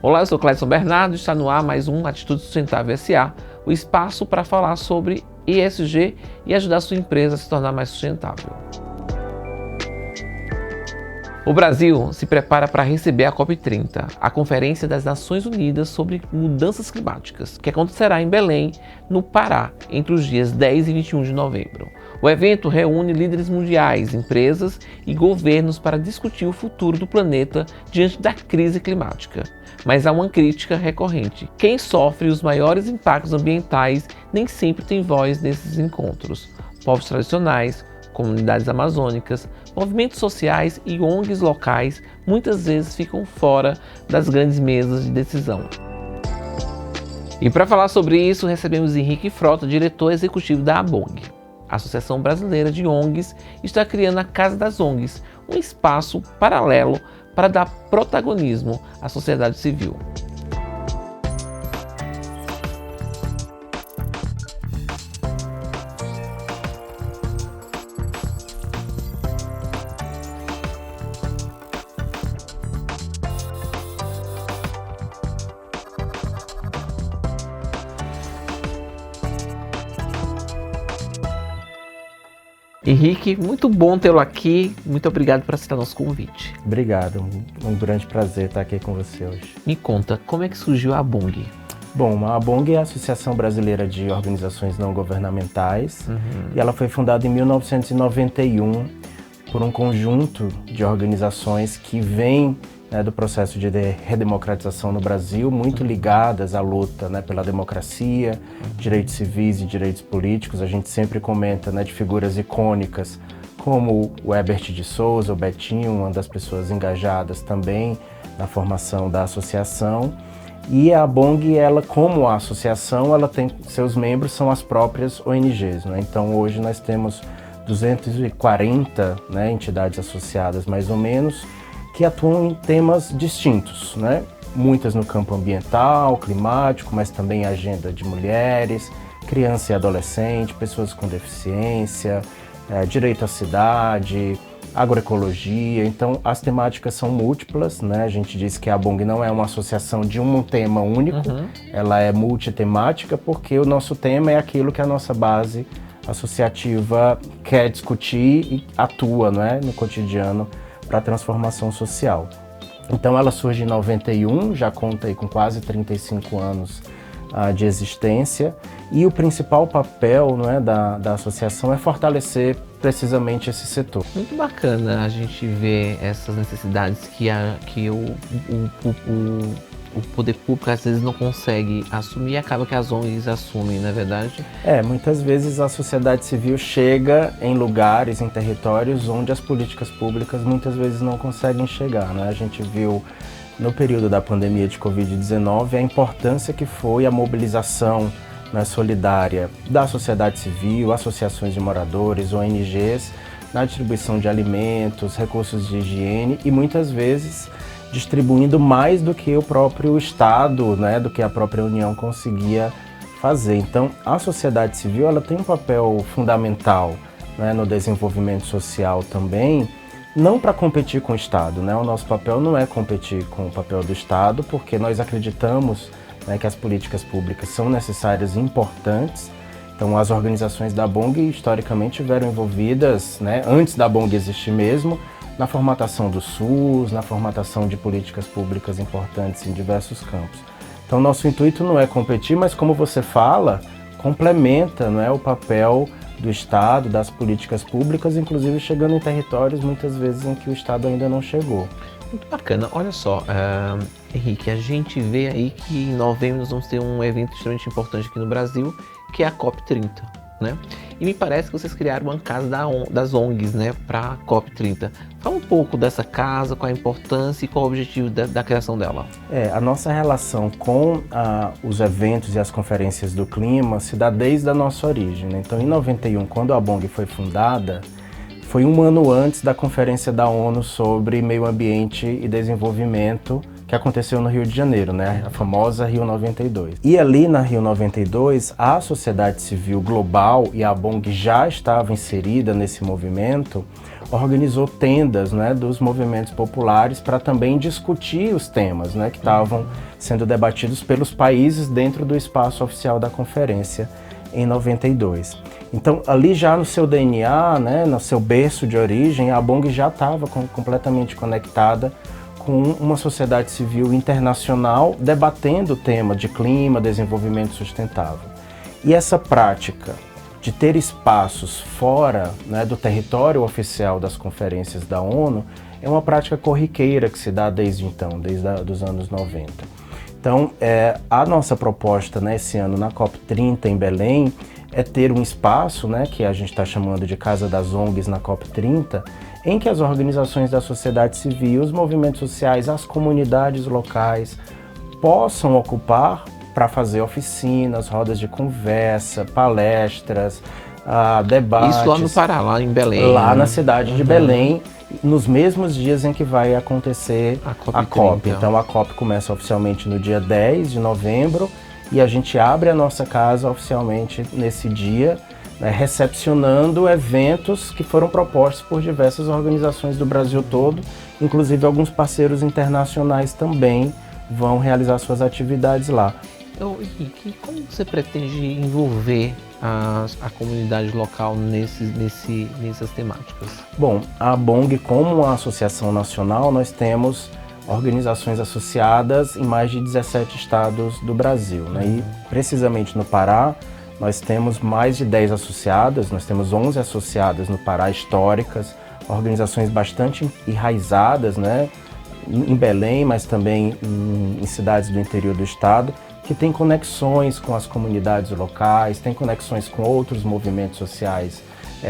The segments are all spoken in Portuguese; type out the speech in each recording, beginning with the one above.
Olá, eu sou Clédson Bernardo e está no ar mais um Atitude Sustentável SA, o espaço para falar sobre ESG e ajudar sua empresa a se tornar mais sustentável. O Brasil se prepara para receber a COP30, a Conferência das Nações Unidas sobre Mudanças Climáticas, que acontecerá em Belém, no Pará, entre os dias 10 e 21 de novembro. O evento reúne líderes mundiais, empresas e governos para discutir o futuro do planeta diante da crise climática. Mas há uma crítica recorrente. Quem sofre os maiores impactos ambientais nem sempre tem voz nesses encontros. Povos tradicionais, comunidades amazônicas, movimentos sociais e ONGs locais muitas vezes ficam fora das grandes mesas de decisão. E para falar sobre isso, recebemos Henrique Frota, diretor executivo da ABONG. A Associação Brasileira de ONGs está criando a Casa das ONGs, um espaço paralelo para dar protagonismo à sociedade civil. Henrique, muito bom tê-lo aqui. Muito obrigado por aceitar nosso convite. Obrigado, um grande prazer estar aqui com você hoje. Me conta, como é que surgiu a ABONG? Bom, a ABONG é a Associação Brasileira de Organizações Não Governamentais e ela foi fundada em 1991 por um conjunto de organizações que vêm do processo de redemocratização no Brasil, muito ligadas à luta pela democracia, direitos civis e direitos políticos. A gente sempre comenta de figuras icônicas como o Herbert de Souza, o Betinho, uma das pessoas engajadas também na formação da associação. E a ABONG, ela, como a associação, ela tem seus membros, são as próprias ONGs. Então hoje nós temos 240 entidades associadas, mais ou menos, que atuam em temas distintos, muitas no campo ambiental, climático, mas também agenda de mulheres, criança e adolescente, pessoas com deficiência, direito à cidade, agroecologia. Então as temáticas são múltiplas, A gente diz que a ABONG não é uma associação de um tema único, ela é multitemática porque o nosso tema é aquilo que a nossa base associativa quer discutir e atua, no cotidiano para a transformação social. Então ela surge em 91, já conta aí com quase 35 anos de existência, e o principal papel da associação é fortalecer precisamente esse setor. Muito bacana a gente ver essas necessidades que o poder público às vezes não consegue assumir e acaba que as ONGs assumem, não é verdade? Muitas vezes a sociedade civil chega em lugares, em territórios onde as políticas públicas muitas vezes não conseguem chegar, A gente viu no período da pandemia de Covid-19 a importância que foi a mobilização solidária da sociedade civil, associações de moradores, ONGs, na distribuição de alimentos, recursos de higiene e muitas vezes distribuindo mais do que o próprio Estado, do que a própria União conseguia fazer. Então, a sociedade civil ela tem um papel fundamental no desenvolvimento social também, não para competir com o Estado. O nosso papel não é competir com o papel do Estado, porque nós acreditamos que as políticas públicas são necessárias e importantes. Então, as organizações da ABONG historicamente estiveram envolvidas, antes da ABONG existir mesmo, na formatação do SUS, na formatação de políticas públicas importantes em diversos campos. Então, nosso intuito não é competir, mas como você fala, complementa o papel do Estado, das políticas públicas, inclusive chegando em territórios muitas vezes em que o Estado ainda não chegou. Muito bacana. Olha só, Henrique, a gente vê aí que em novembro nós vamos ter um evento extremamente importante aqui no Brasil, que é a COP30, E me parece que vocês criaram uma casa das ONGs, para a COP30. Fala um pouco dessa casa, qual a importância e qual o objetivo da criação dela. A nossa relação com os eventos e as conferências do clima se dá desde a nossa origem. Então, em 91, quando a ABONG foi fundada, foi um ano antes da Conferência da ONU sobre Meio Ambiente e Desenvolvimento, que aconteceu no Rio de Janeiro, a famosa Rio 92. E ali na Rio 92, a sociedade civil global, e a ABONG já estava inserida nesse movimento, organizou tendas dos movimentos populares para também discutir os temas que estavam sendo debatidos pelos países dentro do espaço oficial da conferência em 92. Então, ali já no seu DNA, né, no seu berço de origem, a ABONG já estava completamente conectada com uma sociedade civil internacional debatendo o tema de clima, desenvolvimento sustentável. E essa prática de ter espaços fora, né, do território oficial das conferências da ONU é uma prática corriqueira que se dá desde então, desde os anos 90. Então, a nossa proposta, né, esse ano na COP30 em Belém é ter um espaço, né, que a gente está chamando de Casa das ONGs na COP30, em que as organizações da sociedade civil, os movimentos sociais, as comunidades locais possam ocupar para fazer oficinas, rodas de conversa, palestras, debates. Isso lá no Pará, lá em Belém. Lá na cidade de Belém, nos mesmos dias em que vai acontecer a COP. Então a COP começa oficialmente no dia 10 de novembro e a gente abre a nossa casa oficialmente nesse dia, né, recepcionando eventos que foram propostos por diversas organizações do Brasil todo, inclusive alguns parceiros internacionais também vão realizar suas atividades lá. Então, Henrique, como você pretende envolver a comunidade local nessas temáticas? Bom, a ABONG, como uma associação nacional, nós temos organizações associadas em mais de 17 estados do Brasil, né? E precisamente no Pará, nós temos mais de 10 associadas, nós temos 11 associadas no Pará históricas, organizações bastante enraizadas, né? Em Belém, mas também em cidades do interior do estado, que tem conexões com as comunidades locais, tem conexões com outros movimentos sociais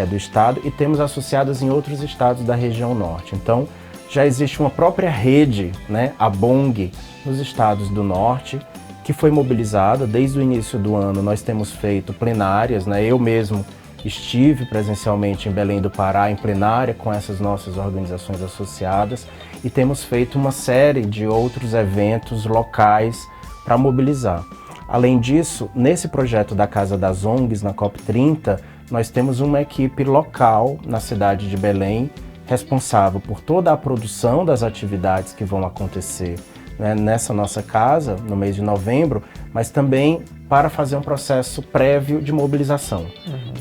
do estado e temos associadas em outros estados da região norte. Então, já existe uma própria rede, né, ABONG, nos estados do norte, que foi mobilizada desde o início do ano. Nós temos feito plenárias, né, eu mesmo estive presencialmente em Belém do Pará, em plenária, com essas nossas organizações associadas e temos feito uma série de outros eventos locais para mobilizar. Além disso, nesse projeto da Casa das ONGs, na COP30, nós temos uma equipe local na cidade de Belém, responsável por toda a produção das atividades que vão acontecer, né, nessa nossa casa, no mês de novembro, mas também para fazer um processo prévio de mobilização,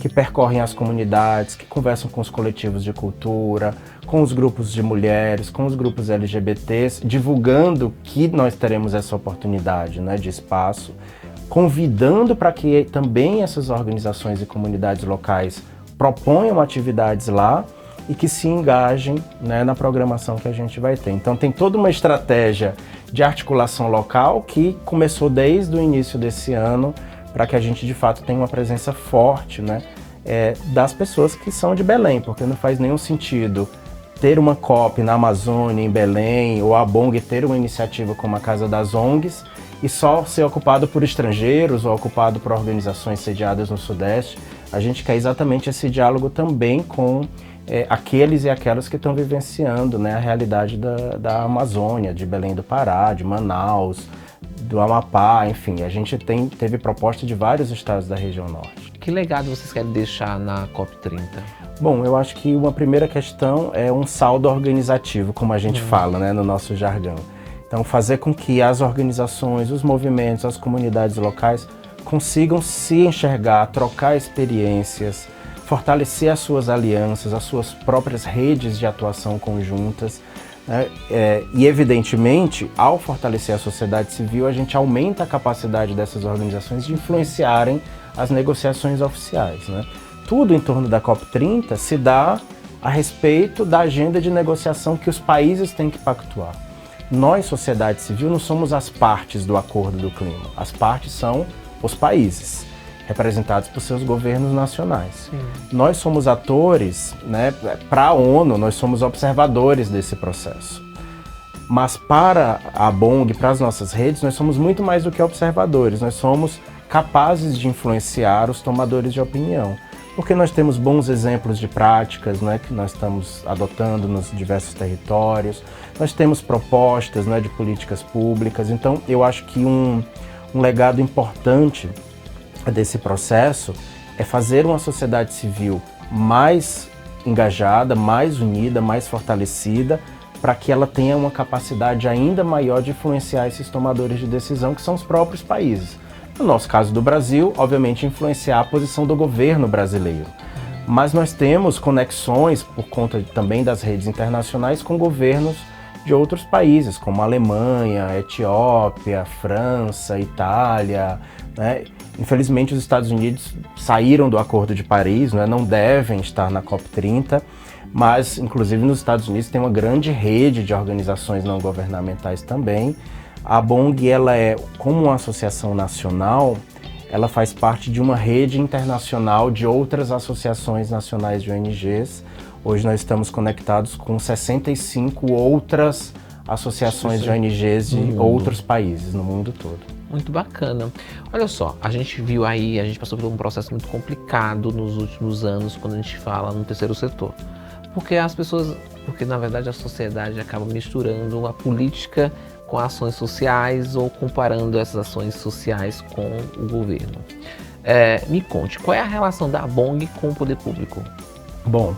que percorrem as comunidades, que conversam com os coletivos de cultura, com os grupos de mulheres, com os grupos LGBTs, divulgando que nós teremos essa oportunidade, né, de espaço, convidando para que também essas organizações e comunidades locais proponham atividades lá e que se engajem, né, na programação que a gente vai ter. Então tem toda uma estratégia de articulação local que começou desde o início desse ano para que a gente de fato tenha uma presença forte, né, das pessoas que são de Belém, porque não faz nenhum sentido ter uma COP na Amazônia, em Belém, ou a ABONG ter uma iniciativa como a Casa das ONGs e só ser ocupado por estrangeiros ou ocupado por organizações sediadas no Sudeste. A gente quer exatamente esse diálogo também com aqueles e aquelas que estão vivenciando, né, a realidade da Amazônia, de Belém do Pará, de Manaus, do Amapá, enfim. A gente teve proposta de vários estados da região norte. Que legado vocês querem deixar na COP30? Bom, eu acho que uma primeira questão é um saldo organizativo, como a gente fala, né, no nosso jargão. Então, fazer com que as organizações, os movimentos, as comunidades locais consigam se enxergar, trocar experiências, fortalecer as suas alianças, as suas próprias redes de atuação conjuntas, né? E, evidentemente, ao fortalecer a sociedade civil, a gente aumenta a capacidade dessas organizações de influenciarem as negociações oficiais, né? Tudo em torno da COP30 se dá a respeito da agenda de negociação que os países têm que pactuar. Nós, sociedade civil, não somos as partes do Acordo do Clima. As partes são os países, representados por seus governos nacionais. Sim. Nós somos atores, né, para a ONU, nós somos observadores desse processo. Mas para a ABONG, para as nossas redes, nós somos muito mais do que observadores, nós somos capazes de influenciar os tomadores de opinião. Porque nós temos bons exemplos de práticas, né, que nós estamos adotando nos diversos territórios, nós temos propostas, né, de políticas públicas. Então, eu acho que um legado importante desse processo é fazer uma sociedade civil mais engajada, mais unida, mais fortalecida, para que ela tenha uma capacidade ainda maior de influenciar esses tomadores de decisão, que são os próprios países. No nosso caso do Brasil, obviamente, influenciar a posição do governo brasileiro. Mas nós temos conexões, por conta também das redes internacionais, com governos de outros países, como Alemanha, Etiópia, França, Itália, né? Infelizmente, os Estados Unidos saíram do Acordo de Paris, né? Não devem estar na COP30, mas, inclusive, nos Estados Unidos tem uma grande rede de organizações não governamentais também. A BONG, ela é, como uma associação nacional, ela faz parte de uma rede internacional de outras associações nacionais de ONGs. Hoje nós estamos conectados com 65 outras associações de ONGs de outros países no mundo todo. Muito bacana. Olha só, a gente viu aí, a gente passou por um processo muito complicado nos últimos anos quando a gente fala no terceiro setor. Porque na verdade a sociedade acaba misturando a política com ações sociais ou comparando essas ações sociais com o governo. Me conte, qual é a relação da BONG com o poder público? Bom,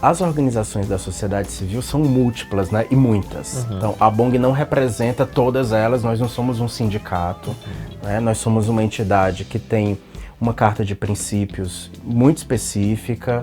as organizações da sociedade civil são múltiplas, né, e muitas. Então, a BONG não representa todas elas, nós não somos um sindicato, né, nós somos uma entidade que tem uma carta de princípios muito específica,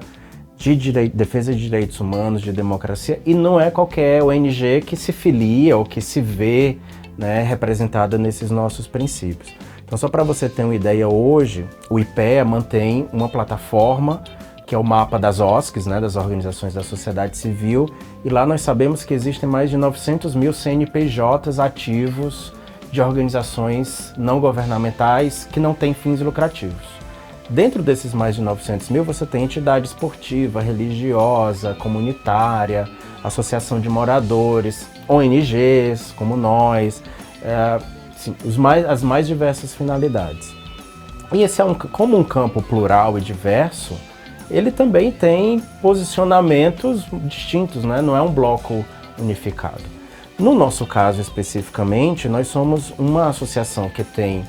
de defesa de direitos humanos, de democracia, e não é qualquer ONG que se filia ou que se vê, né, representada nesses nossos princípios. Então, só para você ter uma ideia, hoje o IPEA mantém uma plataforma que é o mapa das OSCs, né, das organizações da sociedade civil, e lá nós sabemos que existem mais de 900 mil CNPJs ativos de organizações não governamentais que não têm fins lucrativos. Dentro desses mais de 900 mil, você tem entidade esportiva, religiosa, comunitária, associação de moradores, ONGs, como nós, as mais diversas finalidades. E esse como um campo plural e diverso, ele também tem posicionamentos distintos, né? Não é um bloco unificado. No nosso caso especificamente, nós somos uma associação que tem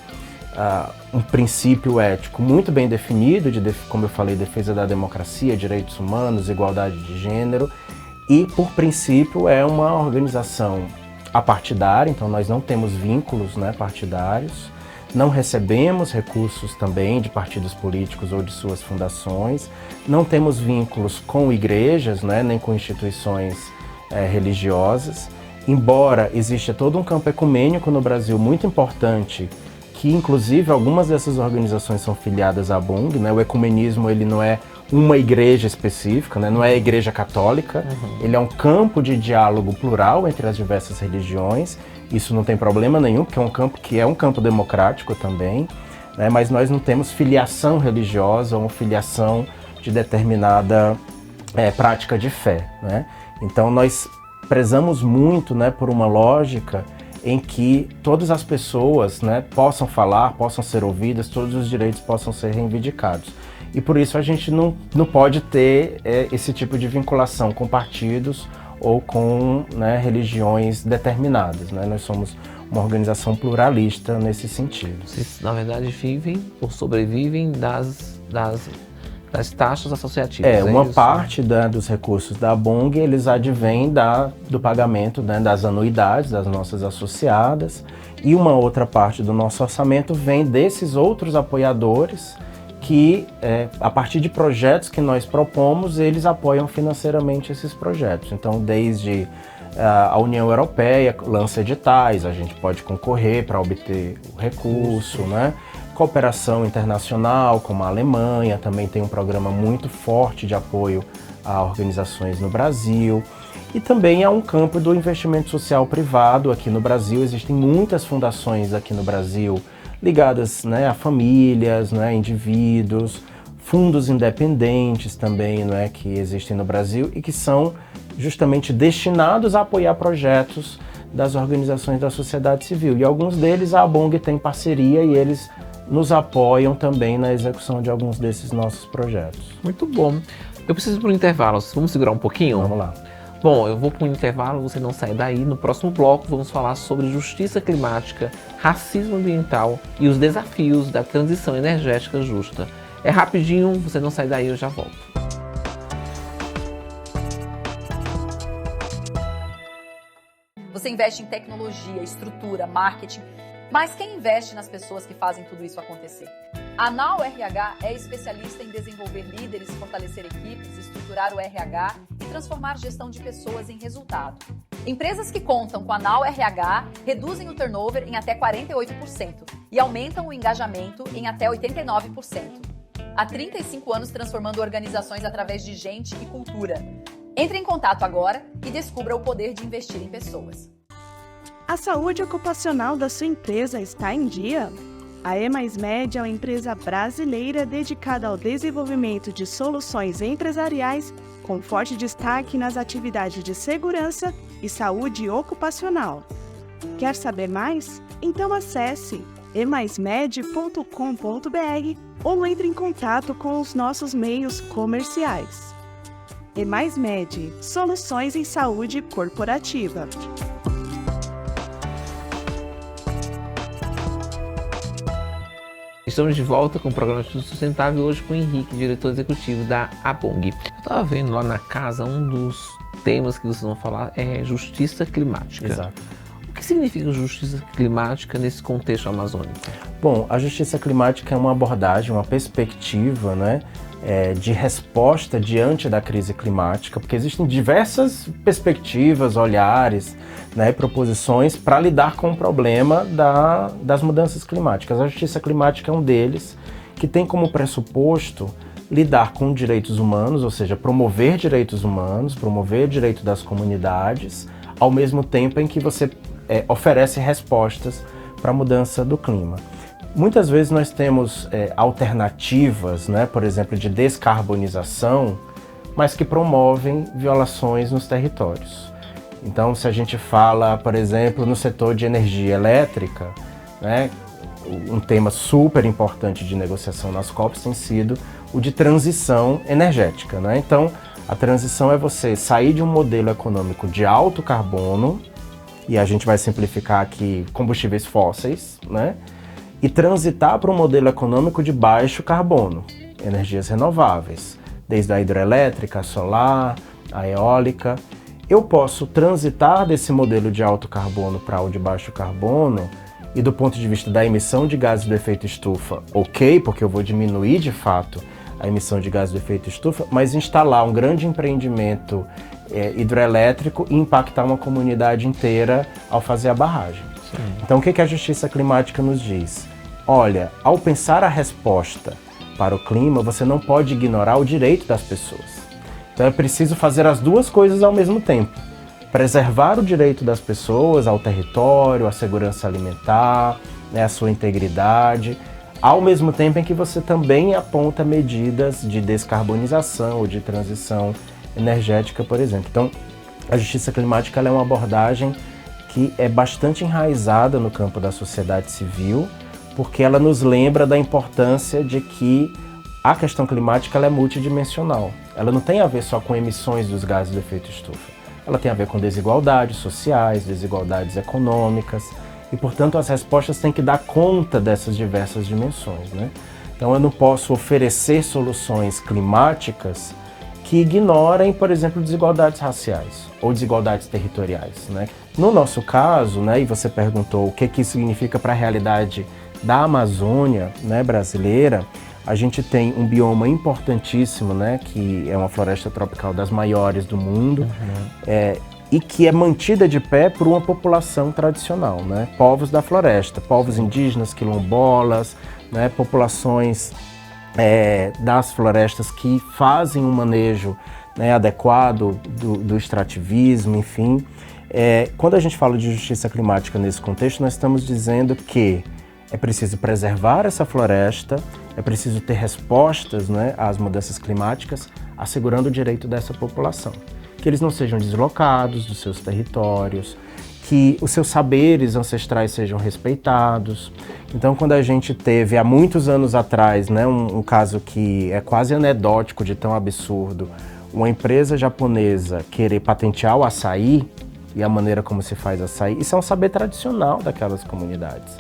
um princípio ético muito bem definido, como eu falei, defesa da democracia, direitos humanos, igualdade de gênero, e por princípio é uma organização apartidária, então nós não temos vínculos, né, partidários, não recebemos recursos também de partidos políticos ou de suas fundações, não temos vínculos com igrejas, né, nem com instituições religiosas, embora exista todo um campo ecumênico no Brasil muito importante, que inclusive algumas dessas organizações são filiadas à BONG, né? O ecumenismo, ele não é uma igreja específica, né? Não é a igreja católica, ele é um campo de diálogo plural entre as diversas religiões. Isso não tem problema nenhum, porque é um campo democrático também, né? Mas nós não temos filiação religiosa ou filiação de determinada prática de fé, né? Então nós prezamos muito, né, por uma lógica em que todas as pessoas, né, possam falar, possam ser ouvidas, todos os direitos possam ser reivindicados. E por isso a gente não pode ter esse tipo de vinculação com partidos ou com, né, religiões determinadas, né? Nós somos uma organização pluralista nesse sentido. Vocês, na verdade, vivem ou sobrevivem das taxas associativas. Uma parte dos recursos da BONG, eles advêm do pagamento, né, das anuidades das nossas associadas, e uma outra parte do nosso orçamento vem desses outros apoiadores que, a partir de projetos que nós propomos, eles apoiam financeiramente esses projetos. Então, desde a União Europeia lança editais, a gente pode concorrer para obter o recurso, né? Cooperação internacional, como a Alemanha, também tem um programa muito forte de apoio a organizações no Brasil. E também há um campo do investimento social privado aqui no Brasil. Existem muitas fundações aqui no Brasil ligadas, né, a famílias, né, indivíduos, fundos independentes também, né, que existem no Brasil e que são justamente destinados a apoiar projetos das organizações da sociedade civil. E alguns deles a BONG tem parceria e eles nos apoiam também na execução de alguns desses nossos projetos. Muito bom. Eu preciso ir para um intervalo. Vamos segurar um pouquinho? Vamos lá. Bom, eu vou para um intervalo, você não sai daí. No próximo bloco vamos falar sobre justiça climática, racismo ambiental e os desafios da transição energética justa. É rapidinho, você não sai daí, eu já volto. você investe em tecnologia, estrutura, marketing, mas quem investe nas pessoas que fazem tudo isso acontecer? A Now RH é especialista em desenvolver líderes, fortalecer equipes, estruturar o RH e transformar gestão de pessoas em resultado. Empresas que contam com a Now RH reduzem o turnover em até 48% e aumentam o engajamento em até 89%. Há 35 anos transformando organizações através de gente e cultura. Entre em contato agora e descubra o poder de investir em pessoas. A saúde ocupacional da sua empresa está em dia? A E+Med é uma empresa brasileira dedicada ao desenvolvimento de soluções empresariais com forte destaque nas atividades de segurança e saúde ocupacional. Quer saber mais? Então acesse emaismed.com.br ou entre em contato com os nossos meios comerciais. E+Med, soluções em saúde corporativa. Estamos de volta com o programa Tudo Sustentável, hoje com o Henrique, diretor executivo da ABONG. Eu estava vendo lá na casa, um dos temas que vocês vão falar é justiça climática. Exato. O que significa justiça climática nesse contexto amazônico? Bom, a justiça climática é uma abordagem, uma perspectiva, né, de resposta diante da crise climática, porque existem diversas perspectivas, olhares, né, proposições para lidar com o problema das mudanças climáticas. A justiça climática é um deles, que tem como pressuposto lidar com direitos humanos, ou seja, promover direitos humanos, promover o direito das comunidades, ao mesmo tempo em que você oferece respostas para a mudança do clima. Muitas vezes nós temos alternativas, né, por exemplo, de descarbonização, mas que promovem violações nos territórios. Então, se a gente fala, por exemplo, no setor de energia elétrica, né, um tema super importante de negociação nas COPs tem sido o de transição energética, né? Então, a transição é você sair de um modelo econômico de alto carbono, e a gente vai simplificar aqui combustíveis fósseis, né? E transitar para um modelo econômico de baixo carbono, energias renováveis, desde a hidrelétrica, a solar, a eólica. Eu posso transitar desse modelo de alto carbono para o de baixo carbono e do ponto de vista da emissão de gases do efeito estufa, ok, porque eu vou diminuir de fato a emissão de gases do efeito estufa, mas instalar um grande empreendimento hidrelétrico e impactar uma comunidade inteira ao fazer a barragem. Sim. Então o que a justiça climática nos diz? Olha, ao pensar a resposta para o clima, você não pode ignorar o direito das pessoas. Então é preciso fazer as duas coisas ao mesmo tempo. Preservar o direito das pessoas ao território, à segurança alimentar, né, à sua integridade, ao mesmo tempo em que você também aponta medidas de descarbonização ou de transição energética, por exemplo. Então, a justiça climática ela é uma abordagem que é bastante enraizada no campo da sociedade civil, porque ela nos lembra da importância de que a questão climática ela é multidimensional. Ela não tem a ver só com emissões dos gases do efeito estufa. Ela tem a ver com desigualdades sociais, desigualdades econômicas, e, portanto, as respostas têm que dar conta dessas diversas dimensões, né? Então, eu não posso oferecer soluções climáticas que ignorem, por exemplo, desigualdades raciais ou desigualdades territoriais, né? No nosso caso, né, e você perguntou o que isso significa para a realidade da Amazônia, né, brasileira, a gente tem um bioma importantíssimo, né, que é uma floresta tropical das maiores do mundo, e que é mantida de pé por uma população tradicional, né, povos da floresta, povos indígenas, quilombolas, né, populações das florestas que fazem um manejo, né, adequado do extrativismo, enfim. Quando a gente fala de justiça climática nesse contexto, nós estamos dizendo que é preciso preservar essa floresta, é preciso ter respostas, né, às mudanças climáticas, assegurando o direito dessa população. Que eles não sejam deslocados dos seus territórios, que os seus saberes ancestrais sejam respeitados. Então, quando a gente teve, há muitos anos atrás, né, um caso que é quase anedótico de tão absurdo, uma empresa japonesa querer patentear o açaí e a maneira como se faz açaí, isso é um saber tradicional daquelas comunidades.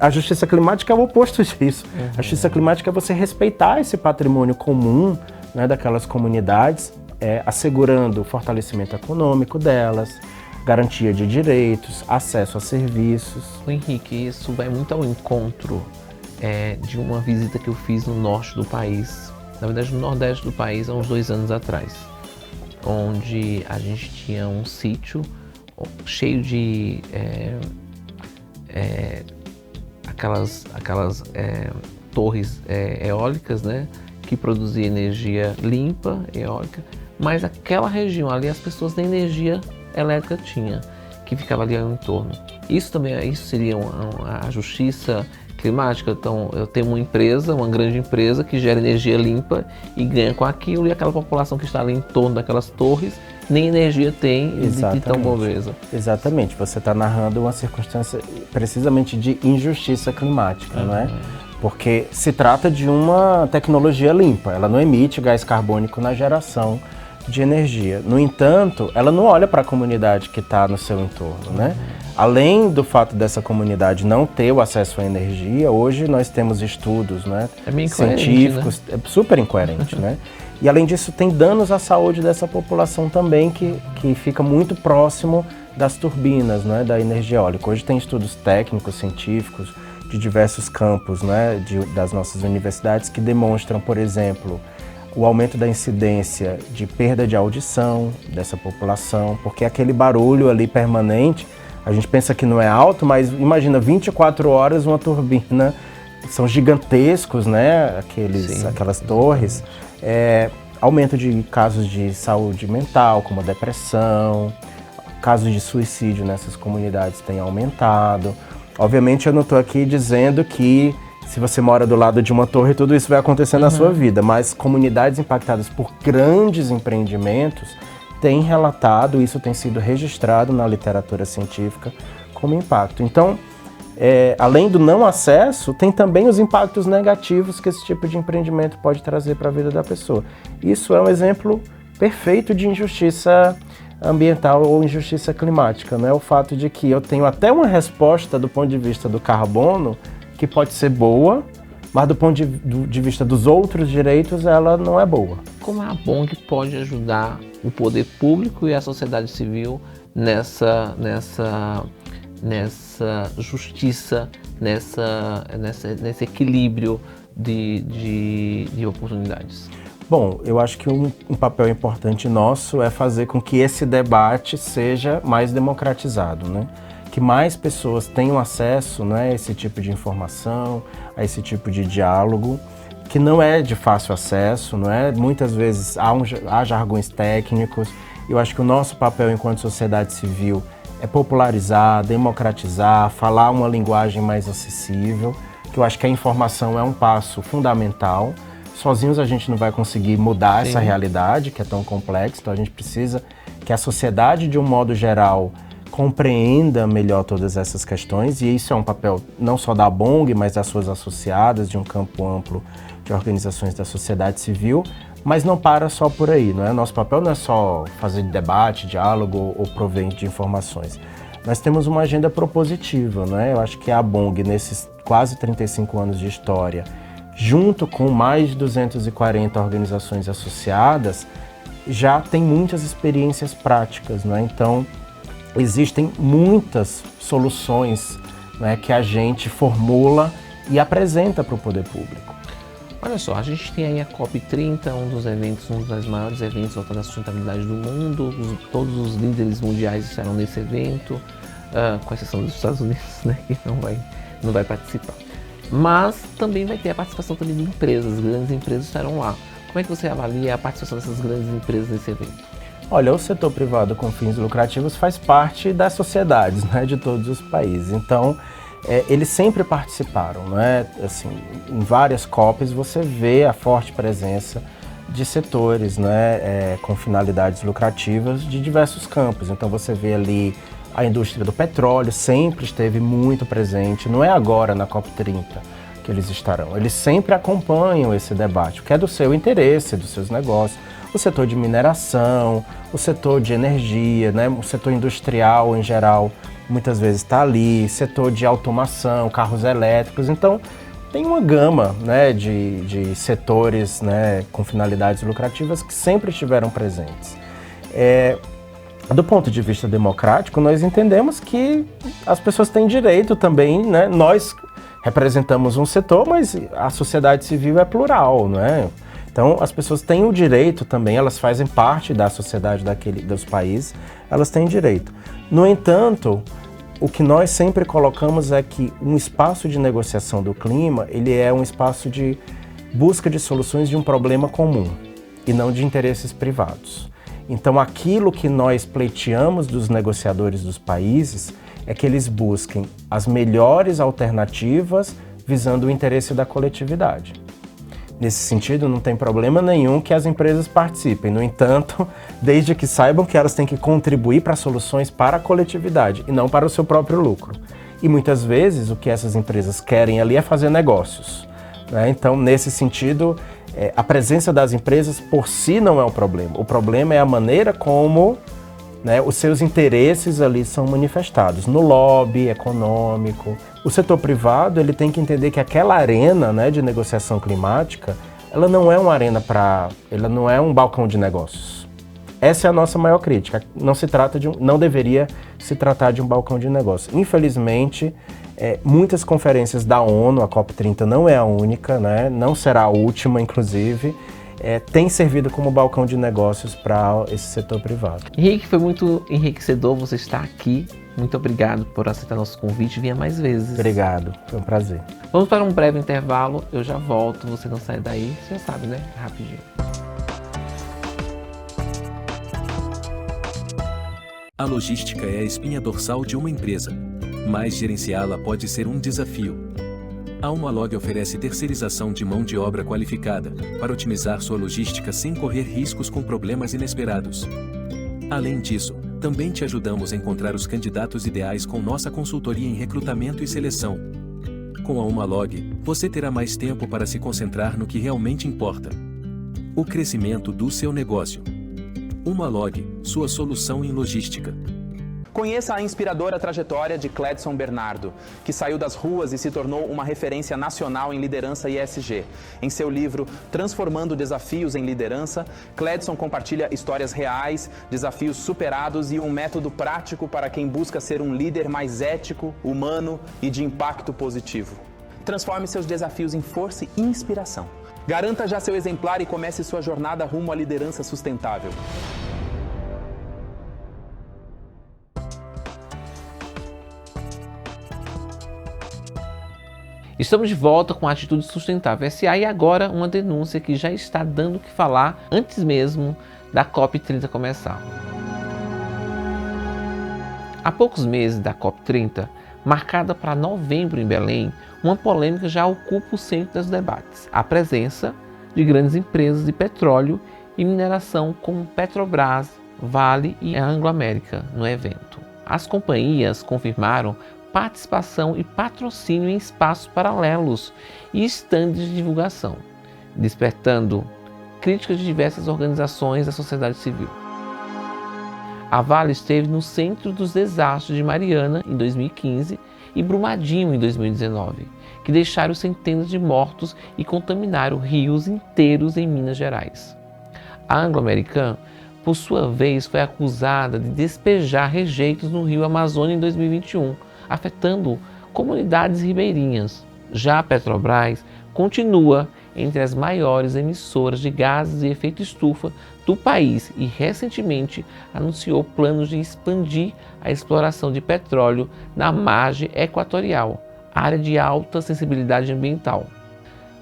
A justiça climática é o oposto disso. A justiça climática é você respeitar esse patrimônio comum, né, daquelas comunidades, assegurando o fortalecimento econômico delas, garantia de direitos, acesso a serviços. O Henrique, isso vai muito ao encontro de uma visita que eu fiz no norte do país, na verdade no nordeste do país, há uns 2 anos atrás, onde a gente tinha um sítio cheio de aquelas torres eólicas, né, que produzia energia limpa, eólica, mas aquela região ali as pessoas nem energia elétrica tinha, que ficava ali ao entorno. Isso seria a justiça climática. Então eu tenho uma grande empresa que gera energia limpa e ganha com aquilo, e aquela população que está ali em torno daquelas torres nem energia tem de tão pobreza. Exatamente, você está narrando uma circunstância precisamente de injustiça climática, não é? Porque se trata de uma tecnologia limpa, ela não emite gás carbônico na geração de energia. No entanto, ela não olha para a comunidade que está no seu entorno, né? Além do fato dessa comunidade não ter o acesso à energia, hoje nós temos estudos, né, científicos, né? É super incoerente, né? E além disso, tem danos à saúde dessa população também, que fica muito próximo das turbinas, né, da energia eólica. Hoje tem estudos técnicos, científicos, de diversos campos, né, das nossas universidades, que demonstram, por exemplo, o aumento da incidência de perda de audição dessa população, porque aquele barulho ali permanente, a gente pensa que não é alto, mas imagina 24 horas uma turbina, são gigantescos, né, aquelas torres, aumento de casos de saúde mental, como a depressão, casos de suicídio nessas comunidades têm aumentado. Obviamente eu não estou aqui dizendo que se você mora do lado de uma torre, tudo isso vai acontecer na sua vida, mas comunidades impactadas por grandes empreendimentos têm relatado, isso tem sido registrado na literatura científica como impacto. Então, além do não acesso, tem também os impactos negativos que esse tipo de empreendimento pode trazer para a vida da pessoa. Isso é um exemplo perfeito de injustiça ambiental ou injustiça climática, né? O fato de que eu tenho até uma resposta do ponto de vista do carbono que pode ser boa, mas do ponto de vista dos outros direitos, ela não é boa. Como a BONG pode ajudar o poder público e a sociedade civil nessa justiça, nesse equilíbrio de oportunidades? Bom, eu acho que um papel importante nosso é fazer com que esse debate seja mais democratizado, né? Que mais pessoas tenham acesso, né, a esse tipo de informação, a esse tipo de diálogo, que não é de fácil acesso, não é? Muitas vezes há jargões técnicos. Eu acho que o nosso papel enquanto sociedade civil é popularizar, democratizar, falar uma linguagem mais acessível, que eu acho que a informação é um passo fundamental. Sozinhos a gente não vai conseguir mudar essa realidade, que é tão complexa, então a gente precisa que a sociedade, de um modo geral, compreenda melhor todas essas questões, e isso é um papel não só da BONG, mas das suas associadas, de um campo amplo de organizações da sociedade civil, mas não para só por aí, não é? Nosso papel não é só fazer debate, diálogo ou provento de informações. Nós temos uma agenda propositiva, não é? Eu acho que a BONG, nesses quase 35 anos de história, junto com mais de 240 organizações associadas, já tem muitas experiências práticas, não é? Então, existem muitas soluções, né, que a gente formula e apresenta para o poder público. Olha só, a gente tem aí a COP30, um dos maiores eventos voltados à sustentabilidade do mundo. Todos os líderes mundiais estarão nesse evento, com exceção dos Estados Unidos, né, que não vai participar. Mas também vai ter a participação também de empresas, grandes empresas estarão lá. Como é que você avalia a participação dessas grandes empresas nesse evento? Olha, o setor privado com fins lucrativos faz parte das sociedades, né, de todos os países. Então, eles sempre participaram, né? Assim, em várias COPs você vê a forte presença de setores, né, com finalidades lucrativas de diversos campos. Então, você vê ali a indústria do petróleo, sempre esteve muito presente. Não é agora na COP30 que eles estarão. Eles sempre acompanham esse debate, o que é do seu interesse, dos seus negócios. O setor de mineração, o setor de energia, né? O setor industrial em geral, muitas vezes está ali, setor de automação, carros elétricos. Então, tem uma gama, né, de setores, né, com finalidades lucrativas que sempre estiveram presentes. do ponto de vista democrático, nós entendemos que as pessoas têm direito também, né? Nós representamos um setor, mas a sociedade civil é plural, não é? Então, as pessoas têm o direito também, elas fazem parte da sociedade dos países, elas têm direito. No entanto, o que nós sempre colocamos é que um espaço de negociação do clima, ele é um espaço de busca de soluções de um problema comum e não de interesses privados. Então, aquilo que nós pleiteamos dos negociadores dos países é que eles busquem as melhores alternativas visando o interesse da coletividade. Nesse sentido, não tem problema nenhum que as empresas participem. No entanto, desde que saibam que elas têm que contribuir para soluções para a coletividade e não para o seu próprio lucro. E muitas vezes o que essas empresas querem ali é fazer negócios, né? Então, nesse sentido, a presença das empresas por si não é o problema. O problema é a maneira como, né, os seus interesses ali são manifestados no lobby econômico. O setor privado ele tem que entender que aquela arena, né, de negociação climática, ela não é uma arena ela não é um balcão de negócios. Essa é a nossa maior crítica. Não deveria se tratar de um balcão de negócios. Infelizmente, muitas conferências da ONU, a COP30 não é a única, né, não será a última, inclusive, tem servido como balcão de negócios para esse setor privado. Henrique, foi muito enriquecedor você estar aqui. Muito obrigado por aceitar nosso convite. Venha mais vezes. Obrigado, foi um prazer. Vamos para um breve intervalo. Eu já volto. Você não sai daí. Você já sabe, né? Rapidinho. A logística é a espinha dorsal de uma empresa, mas gerenciá-la pode ser um desafio. A Humalog oferece terceirização de mão de obra qualificada para otimizar sua logística sem correr riscos com problemas inesperados. Além disso, também te ajudamos a encontrar os candidatos ideais com nossa consultoria em recrutamento e seleção. Com a Humalog, você terá mais tempo para se concentrar no que realmente importa: o crescimento do seu negócio. Humalog, sua solução em logística. Conheça a inspiradora trajetória de Cledson Bernardo, que saiu das ruas e se tornou uma referência nacional em liderança ESG. Em seu livro Transformando Desafios em Liderança, Cledson compartilha histórias reais, desafios superados e um método prático para quem busca ser um líder mais ético, humano e de impacto positivo. Transforme seus desafios em força e inspiração. Garanta já seu exemplar e comece sua jornada rumo à liderança sustentável. Estamos de volta com a Atitude Sustentável SA e agora uma denúncia que já está dando o que falar antes mesmo da COP30 começar. Há poucos meses da COP30, marcada para novembro em Belém, uma polêmica já ocupa o centro dos debates: a presença de grandes empresas de petróleo e mineração como Petrobras, Vale e a Anglo American no evento. As companhias confirmaram participação e patrocínio em espaços paralelos e estandes de divulgação, despertando críticas de diversas organizações da sociedade civil. A Vale esteve no centro dos desastres de Mariana em 2015 e Brumadinho em 2019, que deixaram centenas de mortos e contaminaram rios inteiros em Minas Gerais. A Anglo American, por sua vez, foi acusada de despejar rejeitos no rio Amazônia em 2021, afetando comunidades ribeirinhas. Já a Petrobras continua entre as maiores emissoras de gases de efeito estufa do país e recentemente anunciou planos de expandir a exploração de petróleo na margem equatorial, área de alta sensibilidade ambiental.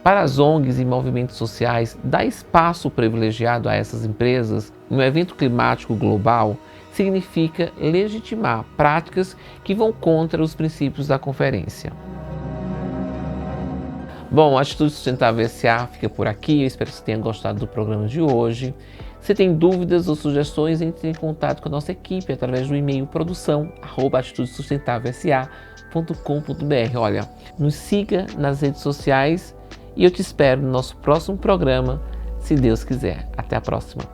Para as ONGs e movimentos sociais, dar espaço privilegiado a essas empresas em um evento climático global significa legitimar práticas que vão contra os princípios da conferência. Bom, a Atitude Sustentável SA fica por aqui. Eu espero que você tenha gostado do programa de hoje. Se tem dúvidas ou sugestões, entre em contato com a nossa equipe através do e-mail produção@atitudesustentavelsa.com.br. Olha, nos siga nas redes sociais e eu te espero no nosso próximo programa, se Deus quiser. Até a próxima.